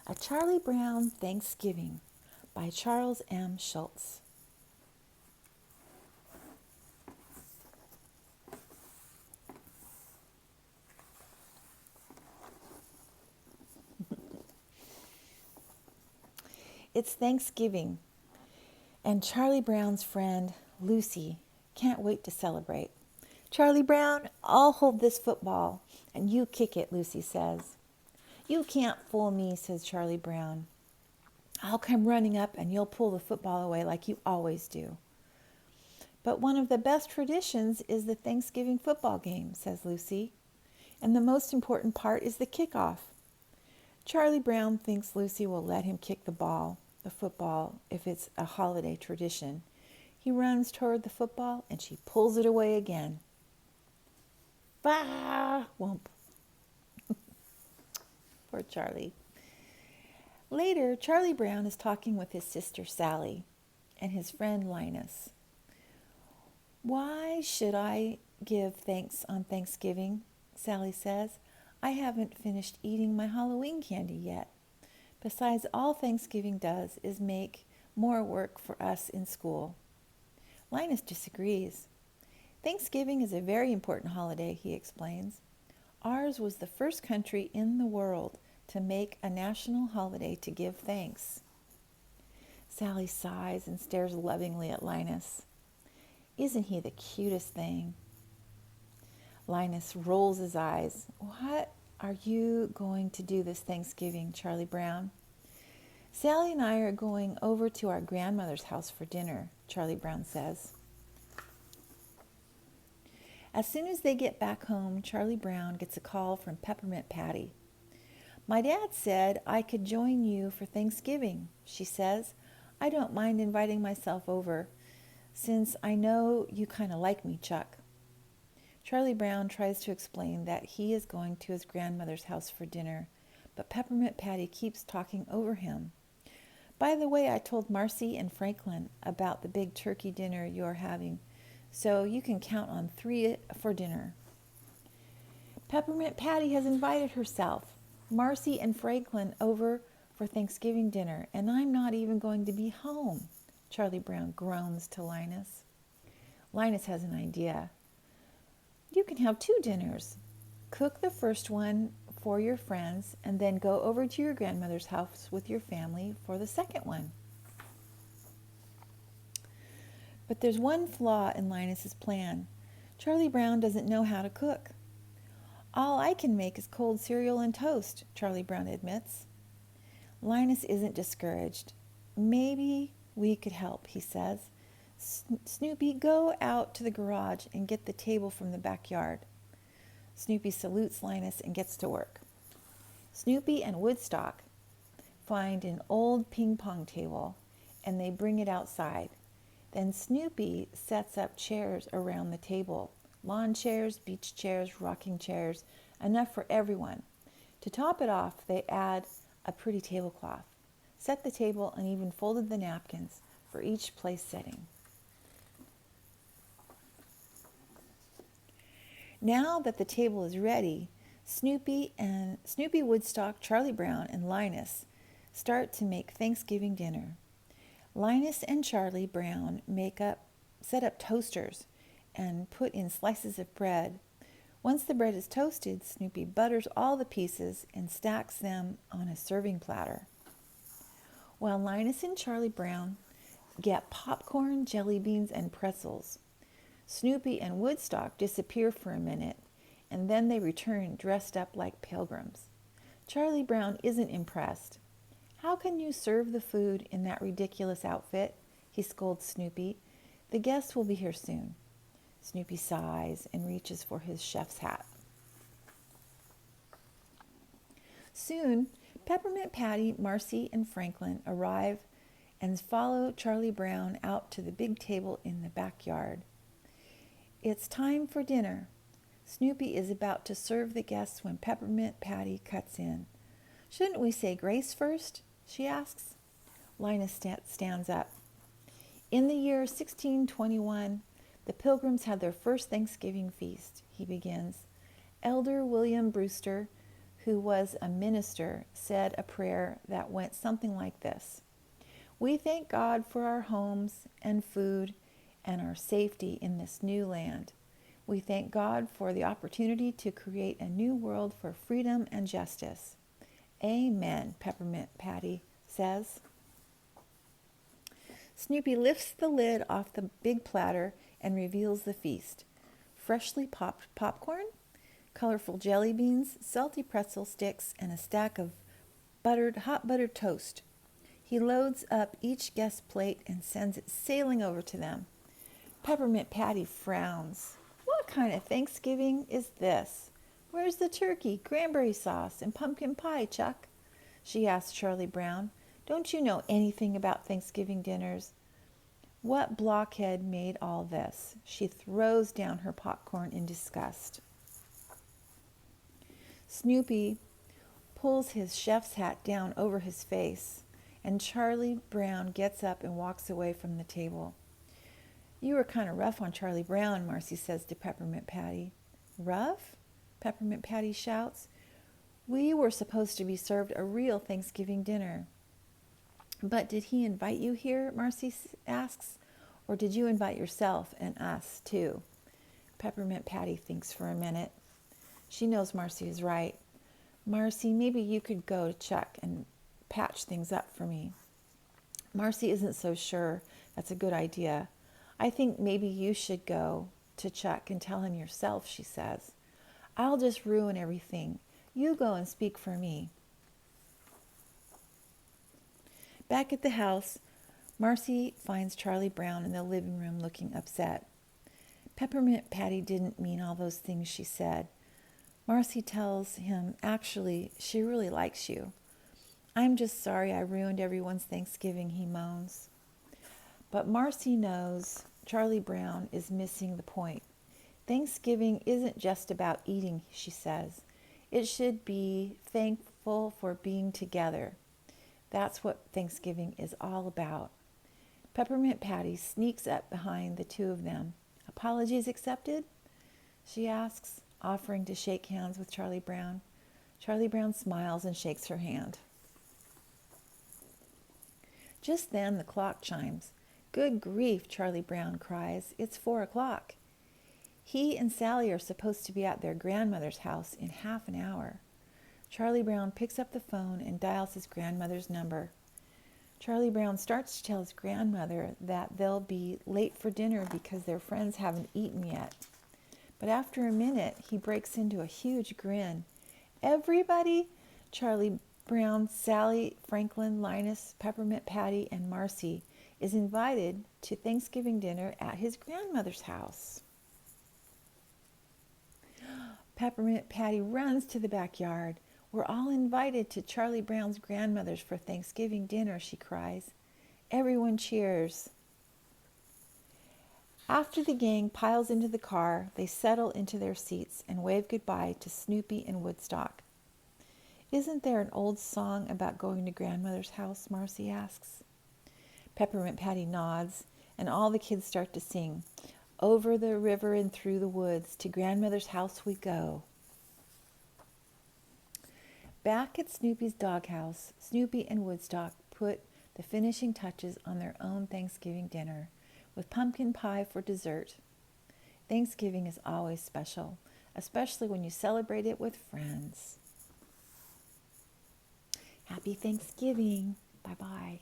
A Charlie Brown Thanksgiving by Charles M. Schultz. It's Thanksgiving, and Charlie Brown's friend, Lucy, can't wait to celebrate. Charlie Brown, I'll hold this football, and you kick it, Lucy says. You can't fool me, says Charlie Brown. I'll come running up, and you'll pull the football away like you always do. But one of the best traditions is the Thanksgiving football game, says Lucy, and the most important part is the kickoff. Charlie Brown thinks Lucy will let him kick the football, if it's a holiday tradition. He runs toward the football, and she pulls it away again. Bah! Whomp. Poor Charlie. Later, Charlie Brown is talking with his sister Sally and his friend Linus. Why should I give thanks on Thanksgiving? Sally says. I haven't finished eating my Halloween candy yet. Besides, all Thanksgiving does is make more work for us in school. Linus disagrees. Thanksgiving is a very important holiday, he explains. Ours was the first country in the world to make a national holiday to give thanks. Sally sighs and stares lovingly at Linus. Isn't he the cutest thing? Linus rolls his eyes. What are you going to do this Thanksgiving, Charlie Brown? Sally and I are going over to our grandmother's house for dinner, Charlie Brown says. As soon as they get back home, Charlie Brown gets a call from Peppermint Patty. My dad said I could join you for Thanksgiving, she says. I don't mind inviting myself over, since I know you kind of like me, Chuck. Charlie Brown tries to explain that he is going to his grandmother's house for dinner, but Peppermint Patty keeps talking over him. By the way, I told Marcy and Franklin about the big turkey dinner you are having, so you can count on 3 for dinner. Peppermint Patty has invited herself, Marcy and Franklin, over for Thanksgiving dinner, and I'm not even going to be home, Charlie Brown groans to Linus. Linus has an idea. You can have 2 dinners. Cook the first one for your friends and then go over to your grandmother's house with your family for the second one. But there's one flaw in Linus's plan. Charlie Brown doesn't know how to cook. All I can make is cold cereal and toast, Charlie Brown admits. Linus isn't discouraged. Maybe we could help, he says. Snoopy, go out to the garage and get the table from the backyard. Snoopy salutes Linus and gets to work. Snoopy and Woodstock find an old ping-pong table and they bring it outside. Then Snoopy sets up chairs around the table. Lawn chairs, beach chairs, rocking chairs, enough for everyone. To top it off, they add a pretty tablecloth, set the table, and even folded the napkins for each place setting. Now that the table is ready, Snoopy, Woodstock, Charlie Brown, and Linus start to make Thanksgiving dinner. Linus and Charlie Brown set up toasters and put in slices of bread. Once the bread is toasted, Snoopy butters all the pieces and stacks them on a serving platter. While Linus and Charlie Brown get popcorn, jelly beans, and pretzels, Snoopy and Woodstock disappear for a minute, and then they return dressed up like pilgrims. Charlie Brown isn't impressed. How can you serve the food in that ridiculous outfit? He scolds Snoopy. The guests will be here soon. Snoopy sighs and reaches for his chef's hat. Soon, Peppermint Patty, Marcy, and Franklin arrive and follow Charlie Brown out to the big table in the backyard. It's time for dinner. Snoopy is about to serve the guests when Peppermint Patty cuts in. Shouldn't we say grace first? She asks. Linus stands up. In the year 1621, the Pilgrims had their first Thanksgiving feast, he begins. Elder William Brewster, who was a minister, said a prayer that went something like this: We thank God for our homes and food and our safety in this new land. We thank God for the opportunity to create a new world for freedom and justice. Amen, Peppermint Patty says. Snoopy lifts the lid off the big platter and reveals the feast. Freshly popped popcorn, colorful jelly beans, salty pretzel sticks, and a stack of hot buttered toast. He loads up each guest's plate and sends it sailing over to them. Peppermint Patty frowns. What kind of Thanksgiving is this? Where's the turkey, cranberry sauce, and pumpkin pie, Chuck? She asked Charlie Brown. Don't you know anything about Thanksgiving dinners? What blockhead made all this? She throws down her popcorn in disgust. Snoopy pulls his chef's hat down over his face, and Charlie Brown gets up and walks away from the table. You were kind of rough on Charlie Brown, Marcy says to Peppermint Patty. Rough? Peppermint Patty shouts. We were supposed to be served a real Thanksgiving dinner. But did he invite you here, Marcy asks, or did you invite yourself and us, too? Peppermint Patty thinks for a minute. She knows Marcy is right. Marcy, maybe you could go to Chuck and patch things up for me. Marcy isn't so sure that's a good idea. I think maybe you should go to Chuck and tell him yourself, she says. I'll just ruin everything. You go and speak for me. Back at the house, Marcy finds Charlie Brown in the living room looking upset. Peppermint Patty didn't mean all those things she said. Marcy tells him, actually, she really likes you. I'm just sorry I ruined everyone's Thanksgiving, he moans. But Marcy knows Charlie Brown is missing the point. Thanksgiving isn't just about eating, she says. It should be thankful for being together. That's what Thanksgiving is all about. Peppermint Patty sneaks up behind the two of them. Apologies accepted? She asks, offering to shake hands with Charlie Brown. Charlie Brown smiles and shakes her hand. Just then the clock chimes. Good grief, Charlie Brown cries. It's 4 o'clock. He and Sally are supposed to be at their grandmother's house in half an hour. Charlie Brown picks up the phone and dials his grandmother's number. Charlie Brown starts to tell his grandmother that they'll be late for dinner because their friends haven't eaten yet. But after a minute, he breaks into a huge grin. Everybody, Charlie Brown, Sally, Franklin, Linus, Peppermint Patty, and Marcy, is invited to Thanksgiving dinner at his grandmother's house. Peppermint Patty runs to the backyard. We're all invited to Charlie Brown's grandmother's for Thanksgiving dinner, she cries. Everyone cheers. After the gang piles into the car, they settle into their seats and wave goodbye to Snoopy and Woodstock. Isn't there an old song about going to grandmother's house? Marcy asks. Peppermint Patty nods, and all the kids start to sing. Over the river and through the woods, to grandmother's house we go. Back at Snoopy's doghouse, Snoopy and Woodstock put the finishing touches on their own Thanksgiving dinner, with pumpkin pie for dessert. Thanksgiving is always special, especially when you celebrate it with friends. Happy Thanksgiving. Bye-bye.